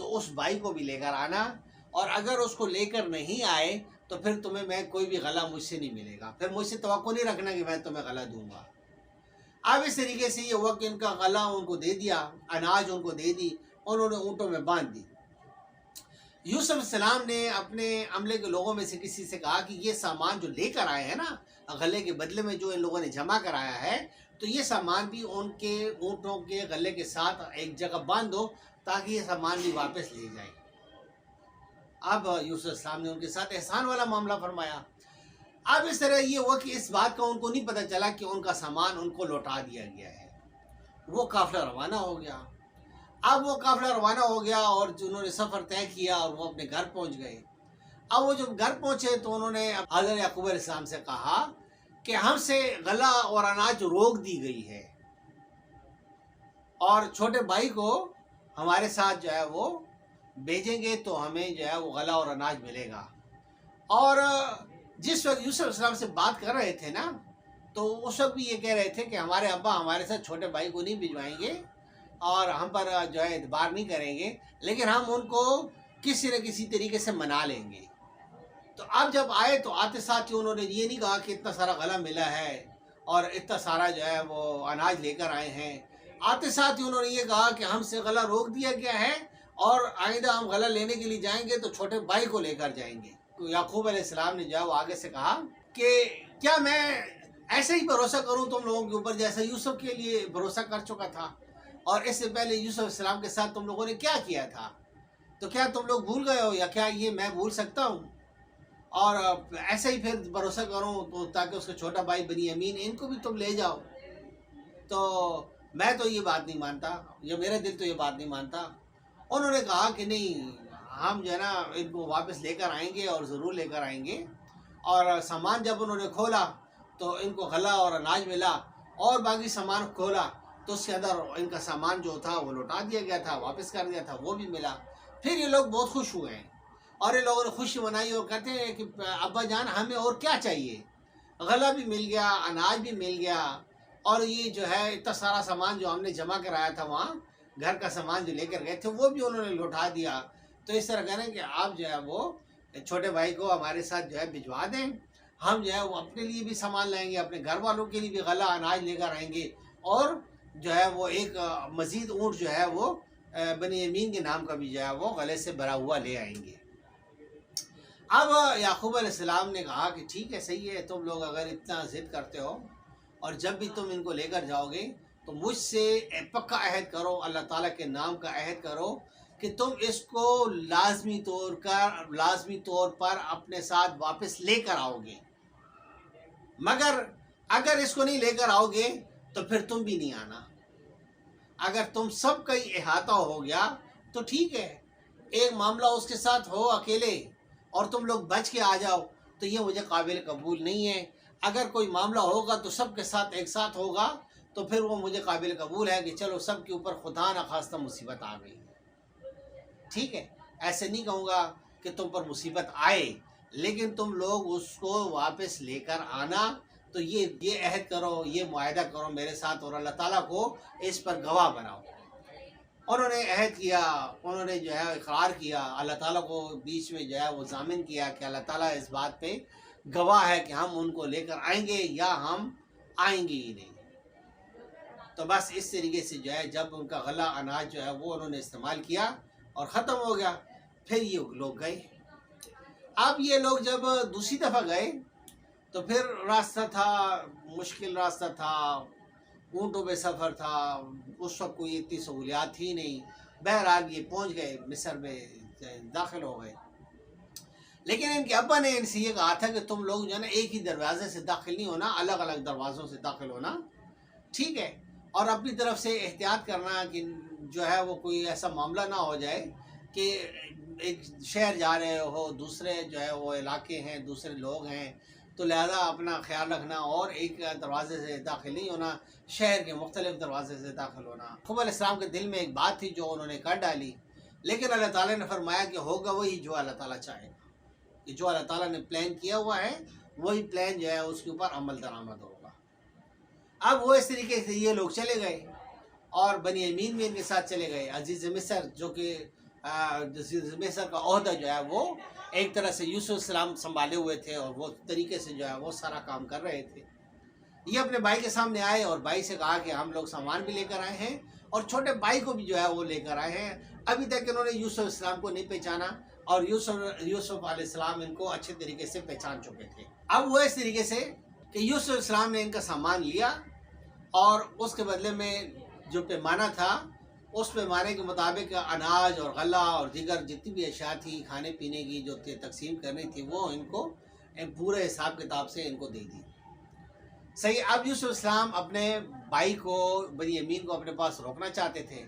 تو اس بھائی کو بھی لے کر آنا، اور اگر اس کو لے کر نہیں آئے تو پھر تمہیں میں کوئی بھی غلہ مجھ سے نہیں ملے گا، پھر مجھ سے توقع نہیں رکھنا کہ میں تمہیں غلہ دوں گا۔ اب اس طریقے سے یہ ہوا کہ ان کا غلہ ان کو دے دیا، اناج ان کو دے دی، انہوں نے اونٹوں میں باندھ دی۔ یوسف السلام نے اپنے عملے کے لوگوں میں سے کسی سے کہا کہ یہ سامان جو لے کر آئے ہیں نا، غلے کے بدلے میں جو ان لوگوں نے جمع کرایا ہے، تو یہ سامان بھی ان کے اونٹوں کے غلے کے ساتھ ایک جگہ باندھ دو تاکہ یہ سامان بھی واپس لے جائیں۔ اب یوسف السلام نے ان کے ساتھ احسان والا معاملہ فرمایا۔ اب اس طرح یہ ہوا کہ اس بات کا ان کو نہیں پتہ چلا کہ ان کا سامان ان کو لوٹا دیا گیا ہے۔ وہ قافلہ روانہ ہو گیا۔ اب وہ قافلہ روانہ ہو گیا اور انہوں نے سفر طے کیا اور وہ اپنے گھر پہنچ گئے۔ اب وہ جب گھر پہنچے تو انہوں نے حضرت یعقوب علیہ السلام سے کہا کہ ہم سے غلہ اور اناج روک دی گئی ہے، اور چھوٹے بھائی کو ہمارے ساتھ جو ہے وہ بھیجیں گے تو ہمیں جو ہے وہ غلہ اور اناج ملے گا۔ اور جس وقت یوسف علیہ السلام سے بات کر رہے تھے نا، تو اس وقت بھی یہ کہہ رہے تھے کہ ہمارے ابا ہمارے ساتھ چھوٹے بھائی کو نہیں بھجوائیں گے اور ہم پر جو ہے اعتبار نہیں کریں گے، لیکن ہم ان کو کسی نہ کسی طریقے سے منا لیں گے۔ تو اب جب آئے تو آتے ساتھ ہی انہوں نے یہ نہیں کہا کہ اتنا سارا غلہ ملا ہے اور اتنا سارا جو ہے وہ اناج لے کر آئے ہیں۔ آتے ساتھ ہی انہوں نے یہ کہا کہ ہم سے غلہ روک دیا گیا ہے، اور آئندہ ہم غلہ لینے کے لیے جائیں گے تو چھوٹے بھائی کو لے کر جائیں گے۔ تو یعقوب علیہ السلام نے جو ہے وہ آگے سے کہا کہ کیا میں ایسے ہی بھروسہ کروں تم لوگوں کے اوپر جیسا یوسف کے لیے بھروسہ کر چکا تھا، اور اس سے پہلے یوسف علیہ السلام کے ساتھ تم لوگوں نے کیا کیا تھا؟ تو کیا تم لوگ بھول گئے ہو، یا کیا یہ میں بھول سکتا ہوں؟ اور ایسے ہی پھر بھروسہ کروں تو تاکہ اس کا چھوٹا بھائی بنیامین ان کو بھی تم لے جاؤ۔ تو میں تو یہ بات نہیں مانتا، یا میرا دل تو یہ بات نہیں مانتا۔ انہوں نے کہا کہ نہیں، ہم جو ہے نا ان کو واپس لے کر آئیں گے، اور ضرور لے کر آئیں گے۔ اور سامان جب انہوں نے کھولا تو ان کو غلہ اور اناج ملا، اور باقی سامان کھولا تو اس کے اندر ان کا سامان جو تھا وہ لوٹا دیا گیا تھا، واپس کر دیا تھا، وہ بھی ملا۔ پھر یہ لوگ بہت خوش ہوئے ہیں، اور ان لوگوں نے خوشی منائی اور کہتے ہیں کہ ابا جان ہمیں اور کیا چاہیے، غلہ بھی مل گیا، اناج بھی مل گیا، اور یہ جو ہے اتنا سارا سامان جو ہم نے جمع کرایا تھا وہاں، گھر کا سامان جو لے کر گئے تھے وہ بھی انہوں نے لوٹا دیا۔ تو اس طرح کہنا کہ آپ جو ہے وہ چھوٹے بھائی کو ہمارے ساتھ جو ہے بھجوا دیں، ہم جو ہے وہ اپنے لیے بھی سامان لائیں گے، اپنے گھر والوں کے لیے بھی غلہ اناج لے کر آئیں گے، اور جو ہے وہ ایک مزید اونٹ جو ہے وہ بنیامین کے نام کا بھی جو ہے وہ غلے سے بھرا ہوا لے آئیں گے۔ اب یعقوب علیہ السلام نے کہا کہ ٹھیک ہے، صحیح ہے، تم لوگ اگر اتنا ضد کرتے ہو، اور جب بھی تم ان کو لے کر جاؤ گے تو مجھ سے پکا عہد کرو، اللہ تعالیٰ کے نام کا عہد کرو کہ تم اس کو لازمی طور پر اپنے ساتھ واپس لے کر آؤ گے، مگر اگر اس کو نہیں لے کر آؤ گے تو پھر تم بھی نہیں آنا۔ اگر تم سب کا ہی احاطہ ہو گیا تو ٹھیک ہے، ایک معاملہ اس کے ساتھ ہو اکیلے اور تم لوگ بچ کے آ جاؤ تو یہ مجھے قابل قبول نہیں ہے۔ اگر کوئی معاملہ ہوگا تو سب کے ساتھ ایک ساتھ ہوگا تو پھر وہ مجھے قابل قبول ہے کہ چلو سب کے اوپر خدا نخواستہ مصیبت آ گئی، ٹھیک ہے۔ ایسے نہیں کہوں گا کہ تم پر مصیبت آئے، لیکن تم لوگ اس کو واپس لے کر آنا، تو یہ عہد کرو، یہ معاہدہ کرو میرے ساتھ، اور اللہ تعالیٰ کو اس پر گواہ بناؤ۔ انہوں نے عہد کیا، انہوں نے جو ہے اقرار کیا، اللہ تعالیٰ کو بیچ میں جو ہے وہ ضامن کیا کہ اللہ تعالیٰ اس بات پہ گواہ ہے کہ ہم ان کو لے کر آئیں گے یا ہم آئیں گے ہی نہیں۔ تو بس اس طریقے سے جو ہے جب ان کا غلہ اناج جو ہے وہ انہوں نے استعمال کیا اور ختم ہو گیا، پھر یہ لوگ گئے۔ اب یہ لوگ جب دوسری دفعہ گئے تو پھر راستہ تھا، مشکل راستہ تھا، اونٹوں پہ سفر تھا، اس وقت کوئی اتنی سہولیات تھی نہیں۔ بہرحال یہ پہنچ گئے، مصر میں داخل ہو گئے۔ لیکن ان کے ابا نے ان سے یہ کہا تھا کہ تم لوگ جو ہے نا ایک ہی دروازے سے داخل نہیں ہونا، الگ الگ دروازوں سے داخل ہونا، ٹھیک ہے، اور اپنی طرف سے احتیاط کرنا کہ جو ہے وہ کوئی ایسا معاملہ نہ ہو جائے کہ ایک شہر جا رہے ہو، دوسرے جو ہے وہ علاقے ہیں، دوسرے لوگ ہیں، تو لہذا اپنا خیال رکھنا، اور ایک دروازے سے داخل نہیں ہونا، شہر کے مختلف دروازے سے داخل ہونا۔ یعقوب علیہ السلام کے دل میں ایک بات تھی جو انہوں نے کر ڈالی، لیکن اللہ تعالیٰ نے فرمایا کہ ہوگا وہی جو اللہ تعالیٰ چاہے گا، کہ جو اللہ تعالیٰ نے پلان کیا ہوا ہے وہی پلان جو ہے اس کے اوپر عمل درآمد ہوگا۔ اب وہ اس طریقے سے یہ لوگ چلے گئے، اور بنیامین بھی ان کے ساتھ چلے گئے، عزیز مصر جو کہ مصر کا عہدہ جو ہے وہ ایک طرح سے یوسف السلام سنبھالے ہوئے تھے اور وہ طریقے سے جو ہے وہ سارا کام کر رہے تھے۔ یہ اپنے بھائی کے سامنے آئے اور بھائی سے کہا کہ ہم لوگ سامان بھی لے کر آئے ہیں اور چھوٹے بھائی کو بھی جو ہے وہ لے کر آئے ہیں۔ ابھی تک انہوں نے یوسف السلام کو نہیں پہچانا اور یوسف علیہ السلام ان کو اچھے طریقے سے پہچان چکے تھے۔ اب وہ اس طریقے سے کہ یوسف السلام نے ان کا سامان لیا اور اس کے بدلے میں جو پیمانہ تھا اس پیمانے کے مطابق اناج اور غلہ اور دیگر جتنی بھی اشیاء تھی کھانے پینے کی جو تقسیم کرنی تھی وہ ان کو پورے حساب کتاب سے ان کو دے دی۔ صحیح، اب یوسف السلام اپنے بھائی کو بنی امین کو اپنے پاس روکنا چاہتے تھے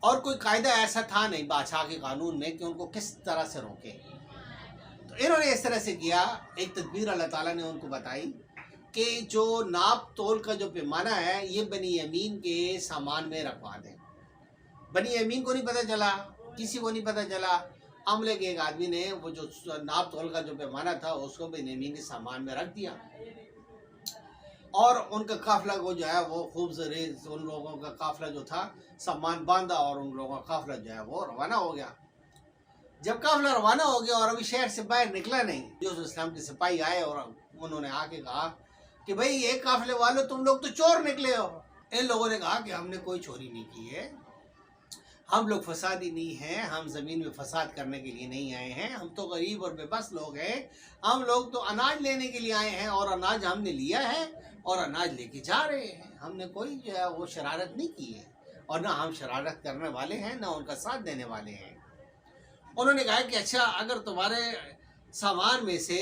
اور کوئی قاعدہ ایسا تھا نہیں بادشاہ کے قانون میں کہ ان کو کس طرح سے روکے، تو انہوں نے اس طرح سے کیا۔ ایک تدبیر اللہ تعالیٰ نے ان کو بتائی کہ جو ناپ تول کا جو پیمانہ ہے یہ بنی امین کے سامان میں رکھوا دیں۔ بنی امین کو نہیں پتہ چلا، کسی کو نہیں پتہ چلا، عملے کے ایک آدمی نے وہ جو ناپ تول کا جو پیمانہ تھا اس کو بنی امین کے سامان میں رکھ دیا اور ان کا قافلہ کو جو ہے وہ خوب زریز ان لوگوں کا قافلہ جو تھا سامان باندھا اور ان لوگوں کا قافلہ جو ہے وہ روانہ ہو گیا۔ جب قافلہ روانہ ہو گیا اور ابھی شہر سے باہر نکلا نہیں، یوسف السلام کے سپاہی آئے اور انہوں نے آ کے کہا کہ بھئی ایک قافلے والوں تم لوگ تو چور نکلے ہو۔ ان لوگوں نے کہا کہ ہم نے کوئی چوری نہیں کی ہے، ہم لوگ فسادی نہیں ہیں، ہم زمین میں فساد کرنے کے لیے نہیں آئے ہیں، ہم تو غریب اور بے بس لوگ ہیں، ہم لوگ تو اناج لینے کے لیے آئے ہیں اور اناج ہم نے لیا ہے اور اناج لے کے جا رہے ہیں، ہم نے کوئی جو ہے وہ شرارت نہیں کی ہے اور نہ ہم شرارت کرنے والے ہیں نہ ان کا ساتھ دینے والے ہیں۔ انہوں نے کہا کہ اچھا اگر تمہارے سامان میں سے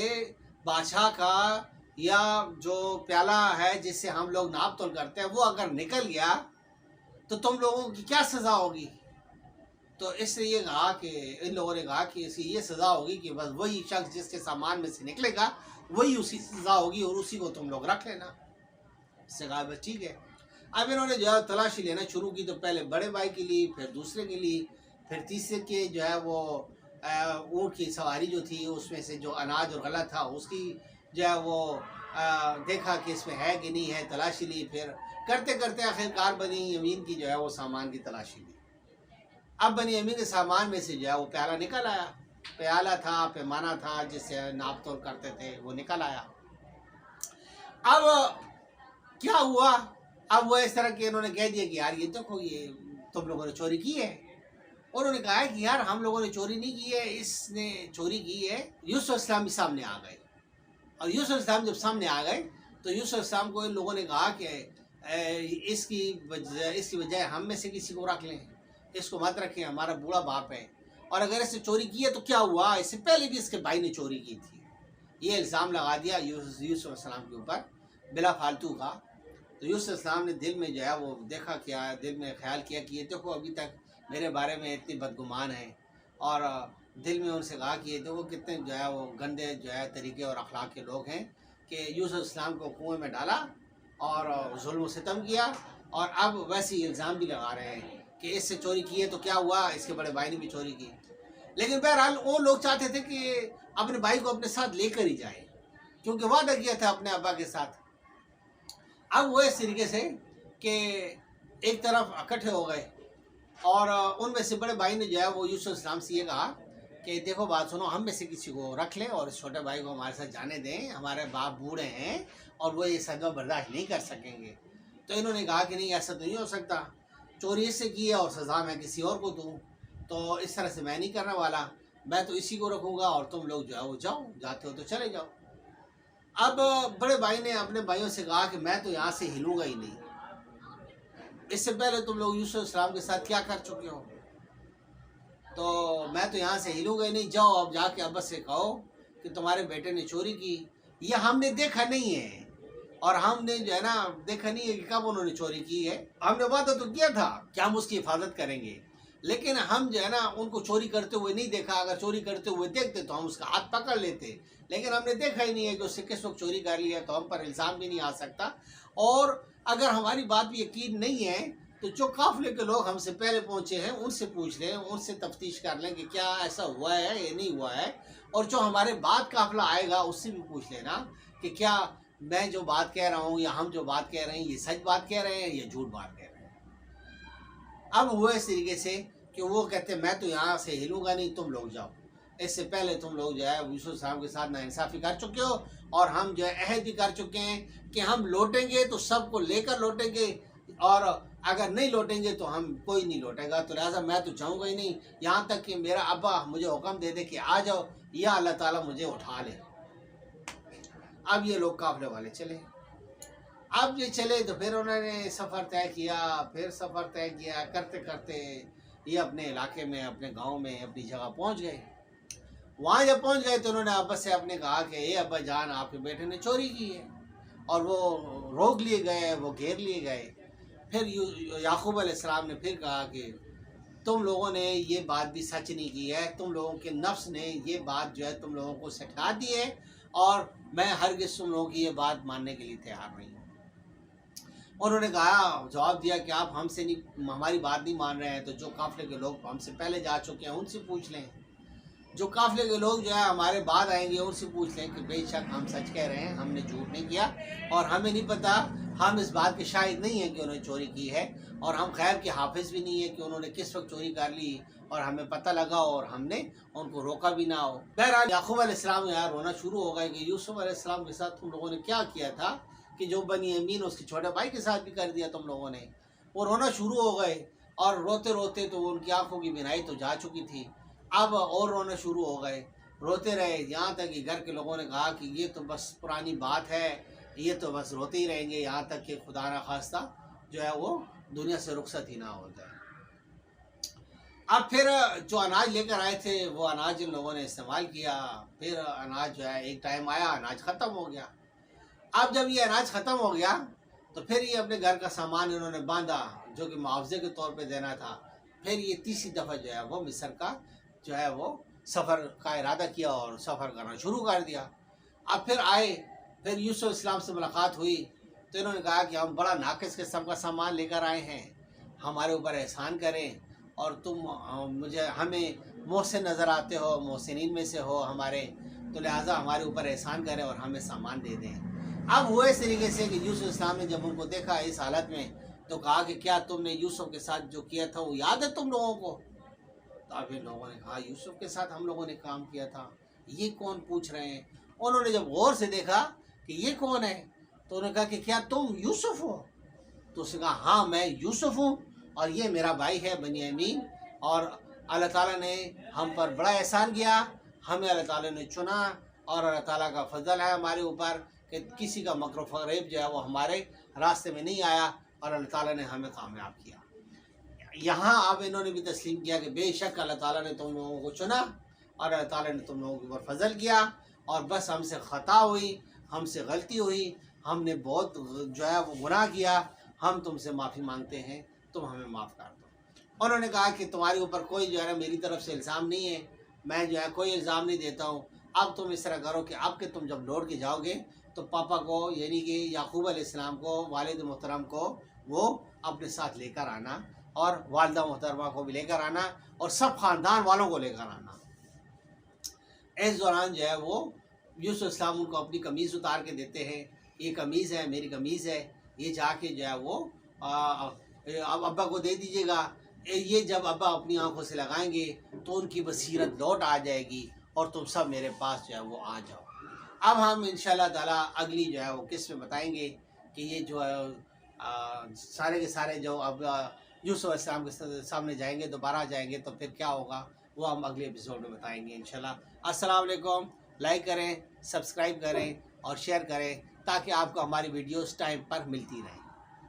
بادشاہ کا یا جو پیالہ ہے جس سے ہم لوگ ناپ تول کرتے ہیں وہ اگر نکل گیا تو تم لوگوں کی کیا سزا ہوگی؟ تو اس نے یہ کہا کہ ان لوگوں نے کہا کہ اس کی یہ سزا ہوگی کہ بس وہی شخص جس کے سامان میں سے نکلے گا وہی اسی سزا ہوگی اور اسی کو تم لوگ رکھ لینا۔ اس سے کہا بس ٹھیک ہے۔ اب انہوں نے جو ہے تلاشی لینا شروع کی، تو پہلے بڑے بھائی کے لیے، پھر دوسرے کے لیے، پھر تیسرے کے جو ہے وہ اونٹ کی سواری جو تھی اس میں سے جو اناج اور غلہ تھا اس کی جو ہے وہ دیکھا کہ اس میں ہے کہ نہیں ہے، تلاشی لی، پھر کرتے کرتے آخرکار بنی امین کی جو ہے وہ سامان کی تلاشی لی۔ اب بنی امین کے سامان میں سے جو ہے وہ پیالہ نکل آیا، پیالہ تھا، پیمانہ تھا جس سے ناپ تول کرتے تھے، وہ نکل آیا۔ اب کیا ہوا؟ اب وہ اس طرح کہ انہوں نے کہہ دیا کہ یار یہ دیکھو یہ تم لوگوں نے چوری کی ہے۔ انہوں نے کہا کہ یار ہم لوگوں نے چوری نہیں کی ہے، اس نے چوری کی ہے۔ یوسف السلام بھی سامنے آ گئے اور یوسف السلام جب سامنے آ گئے تو یوسف السلام کو ان لوگوں نے کہا کہ اس کی بجائے ہم میں سے کسی کو رکھ لیں، اس کو مت رکھیں، ہمارا بوڑھا باپ ہے، اور اگر اس نے چوری کی ہے تو کیا ہوا، اس سے پہلے بھی اس کے بھائی نے چوری کی تھی۔ یہ الزام لگا دیا یوسف السلام کے اوپر بلا فالتو کا۔ تو یوسف السلام نے دل میں جو ہے وہ دیکھا کیا، دل میں خیال کیا کہ یہ دیکھو ابھی تک میرے بارے میں اتنی بدگمان ہیں، اور دل میں ان سے کہا کہ یہ دیکھو کتنے جو ہے وہ گندے جو ہے طریقے اور اخلاق کے لوگ ہیں کہ یوسف السلام کو کنویں میں ڈالا اور ظلم و ستم کیا، اور اب ویسے ہی الزام بھی لگا رہے ہیں کہ اس سے چوری کی ہے تو کیا ہوا، اس کے بڑے بھائی نے بھی چوری کی۔ لیکن بہرحال وہ لوگ چاہتے تھے کہ اپنے بھائی کو اپنے ساتھ لے کر ہی جائے، کیونکہ وعدہ کیا تھا اپنے ابا کے ساتھ۔ اب وہ اس طریقے سے کہ ایک طرف اکٹھے ہو گئے اور ان میں سے بڑے بھائی نے جو ہے وہ یوسف السلام سے یہ کہا کہ دیکھو بات سنو، ہم میں سے کسی کو رکھ لیں اور اس چھوٹے بھائی کو ہمارے ساتھ جانے دیں، ہمارے باپ بوڑھے ہیں اور وہ یہ صدمہ برداشت نہیں کر سکیں گے۔ تو انہوں نے کہا کہ نہیں ایسا تو نہیں ہو سکتا، چوری اس سے کی ہے اور سزا میں کسی اور کو دوں، تو اس طرح سے میں نہیں کرنے والا، میں تو اسی کو رکھوں گا اور تم لوگ جو ہے وہ جاؤ، جاتے ہو تو چلے جاؤ۔ اب بڑے بھائی نے اپنے بھائیوں سے کہا کہ میں تو یہاں سے ہلوں گا ہی نہیں، اس سے پہلے تم لوگ یوسف السلام کے ساتھ کیا کر چکے ہو، تو میں تو یہاں سے ہلوں گا ہی نہیں، جاؤ اب جا کے ابا سے کہو کہ تمہارے بیٹے نے چوری کی، یہ ہم نے دیکھا نہیں ہے اور ہم نے جو ہے نا دیکھا نہیں ہے کہ کب انہوں نے چوری کی ہے، ہم نے وعدہ تو کیا تھا کہ ہم اس کی حفاظت کریں گے، لیکن ہم جو ہے نا ان کو چوری کرتے ہوئے نہیں دیکھا، اگر چوری کرتے ہوئے دیکھتے تو ہم اس کا ہاتھ پکڑ لیتے، لیکن ہم نے دیکھا ہی نہیں ہے کہ اس سے کس وقت چوری کر لی ہے، تو ہم پر الزام بھی نہیں آ سکتا، اور اگر ہماری بات بھی یقین نہیں ہے تو جو قافلے کے لوگ ہم سے پہلے پہنچے ہیں ان سے پوچھ لیں، ان سے تفتیش کر لیں کہ کیا ایسا ہوا ہے یا نہیں ہوا ہے، اور جو ہمارے بعد قافلہ آئے گا اس سے بھی پوچھ لینا کہ کیا میں جو بات کہہ رہا ہوں یا ہم جو بات کہہ رہے ہیں یہ سچ بات کہہ رہے ہیں یا جھوٹ بات کہہ رہے ہیں۔ اب وہ اس طریقے سے کہ وہ کہتے میں تو یہاں سے ہلوں گا نہیں، تم لوگ جاؤ، اس سے پہلے تم لوگ جو ہے یوسف السلام کے ساتھ ناانصافی کر چکے ہو، اور ہم جو ہے عہد بھی کر چکے ہیں کہ ہم لوٹیں گے تو سب کو لے کر لوٹیں گے، اور اگر نہیں لوٹیں گے تو ہم کوئی نہیں لوٹے گا، تو لہٰذا میں تو جاؤں گا ہی نہیں یہاں تک کہ میرا ابا مجھے حکم دے دے کہ آ جاؤ یا اللہ تعالیٰ مجھے اٹھا لے۔ اب یہ لوگ قافلے والے چلے، اب یہ چلے تو پھر انہوں نے سفر طے کیا، پھر سفر طے کیا، کرتے کرتے یہ اپنے علاقے میں، اپنے گاؤں میں، اپنی جگہ پہنچ گئے۔ وہاں جب پہنچ گئے تو انہوں نے ابا سے اپنے کہا کہ اے ابا جان، آپ کے بیٹے نے چوری کی ہے، اور وہ روک لیے گئے، وہ گھیر لیے گئے۔ پھر یعقوب علیہ السلام نے پھر کہا کہ تم لوگوں نے یہ بات بھی سچ نہیں کی ہے، تم لوگوں کے نفس نے یہ بات جو ہے تم لوگوں کو سکھا دی ہے، اور میں ہرگز تم لوگوں کی یہ بات ماننے کے لیے تیار نہیں ہوں۔ انہوں نے کہا، جواب دیا کہ آپ ہم سے نہیں، ہماری بات نہیں مان رہے ہیں تو جو قافلے کے لوگ ہم سے پہلے جا چکے ہیں ان سے پوچھ لیں، جو قافلے کے لوگ جو ہے ہمارے بعد آئیں گے ان سے پوچھ لیں کہ بے شک ہم سچ کہہ رہے ہیں، ہم نے جھوٹ نہیں کیا، اور ہمیں نہیں پتہ، ہم اس بات کے شاہد نہیں ہیں کہ انہوں نے چوری کی ہے، اور ہم خیر کے حافظ بھی نہیں ہیں کہ انہوں نے کس وقت چوری کر لی اور ہمیں پتہ لگا اور ہم نے ان کو روکا بھی نہ ہو۔ بہرحال یعقوب علیہ السلام یہاں رونا شروع ہو گئے کہ یوسف علیہ السلام کے ساتھ تم لوگوں نے کیا کیا تھا کہ جو بنی امین اس کے چھوٹے بھائی کے ساتھ بھی کر دیا تم لوگوں نے۔ وہ رونا شروع ہو گئے، اور روتے روتے تو ان کی آنکھوں کی بینائی تو جا چکی تھی، اب اور رونا شروع ہو گئے، روتے رہے، یہاں تک کہ گھر کے لوگوں نے کہا کہ یہ تو بس پرانی بات ہے، یہ تو بس روتے ہی رہیں گے یہاں تک کہ خدا نہ خواستہ جو ہے وہ دنیا سے رخصت ہی نہ ہو جائے۔ اب پھر جو اناج لے کر آئے تھے وہ اناج ان لوگوں نے استعمال کیا، پھر اناج جو ہے ایک ٹائم آیا اناج ختم ہو گیا۔ اب جب یہ اناج ختم ہو گیا تو پھر یہ اپنے گھر کا سامان انہوں نے باندھا جو کہ معاوضے کے طور پہ دینا تھا، پھر یہ تیسری دفعہ جو ہے وہ مصر کا جو ہے وہ سفر کا ارادہ کیا اور سفر کرنا شروع کر دیا۔ اب پھر آئے، پھر یوسف اسلام سے ملاقات ہوئی تو انہوں نے کہا کہ ہم بڑا ناقص قسم کا سامان لے کر آئے ہیں، ہمارے اوپر احسان کریں، اور تم ہمیں محسن نظر آتے ہو، محسنین میں سے ہو ہمارے، تو لہٰذا ہمارے اوپر احسان کریں اور ہمیں سامان دے دیں۔ اب وہ اس طریقے سے کہ یوسف اسلام نے جب ان کو دیکھا اس حالت میں تو کہا کہ کیا تم نے یوسف کے ساتھ جو کیا تھا وہ یاد ہے تم لوگوں کو؟ تو اب ان لوگوں نے کہا یوسف کے ساتھ ہم لوگوں نے کام کیا تھا، یہ کون پوچھ رہے ہیں؟ انہوں نے جب غور سے دیکھا کہ یہ کون ہے تو انہوں نے کہا کہ کیا تم یوسف ہو؟ تو اس نے کہا ہاں میں یوسف ہوں، اور یہ میرا بھائی ہے بنی امین، اور اللہ تعالیٰ نے ہم پر بڑا احسان کیا، ہمیں اللہ تعالیٰ نے چنا، اور اللہ تعالیٰ کا فضل ہے ہمارے اوپر کہ کسی کا مکر و فریب جو ہے وہ ہمارے راستے میں نہیں آیا، اور اللہ تعالیٰ نے ہمیں کامیاب کیا۔ یہاں اب انہوں نے بھی تسلیم کیا کہ بے شک اللہ تعالیٰ نے تم لوگوں کو چنا، اور اللہ تعالیٰ نے تم لوگوں کے اوپر فضل کیا، اور بس ہم سے خطا ہوئی، ہم سے غلطی ہوئی، ہم نے بہت جو ہے وہ گناہ کیا، ہم تم سے معافی مانگتے ہیں، تم ہمیں معاف کر دو۔ انہوں نے کہا کہ تمہارے اوپر کوئی جو ہے نا میری طرف سے الزام نہیں ہے، میں جو ہے کوئی الزام نہیں دیتا ہوں، اب تم اس طرح کرو کہ اب کہ تم جب لوٹ کے جاؤ گے تو پاپا کو یعنی کہ یعقوب علیہ السلام کو، والد محترم کو وہ اپنے ساتھ لے کر آنا، اور والدہ محترمہ کو بھی لے کر آنا، اور سب خاندان والوں کو لے کر آنا۔ اس دوران جو ہے وہ یوسف اسلام ان کو اپنی قمیض اتار کے دیتے ہیں، یہ قمیض ہے میری قمیض ہے، یہ جا کے جو ہے وہ اب ابا کو دے دیجیے گا، یہ جب ابا اپنی آنکھوں سے لگائیں گے تو ان کی بصیرت لوٹ آ جائے گی، اور تم سب میرے پاس جو ہے وہ آ جاؤ۔ اب ہم انشاءاللہ تعالیٰ اگلی جو ہے وہ قسط میں بتائیں گے کہ یہ جو ہے سارے کے سارے جو اب یوسف علیہ السلام کے سامنے جائیں گے، دوبارہ جائیں گے، تو پھر کیا ہوگا وہ ہم اگلے ایپیسوڈ میں بتائیں گے انشاءاللہ۔ السلام علیکم، لائک کریں، سبسکرائب کریں اور شیئر کریں تاکہ آپ کو ہماری ویڈیوز ٹائم پر ملتی رہیں۔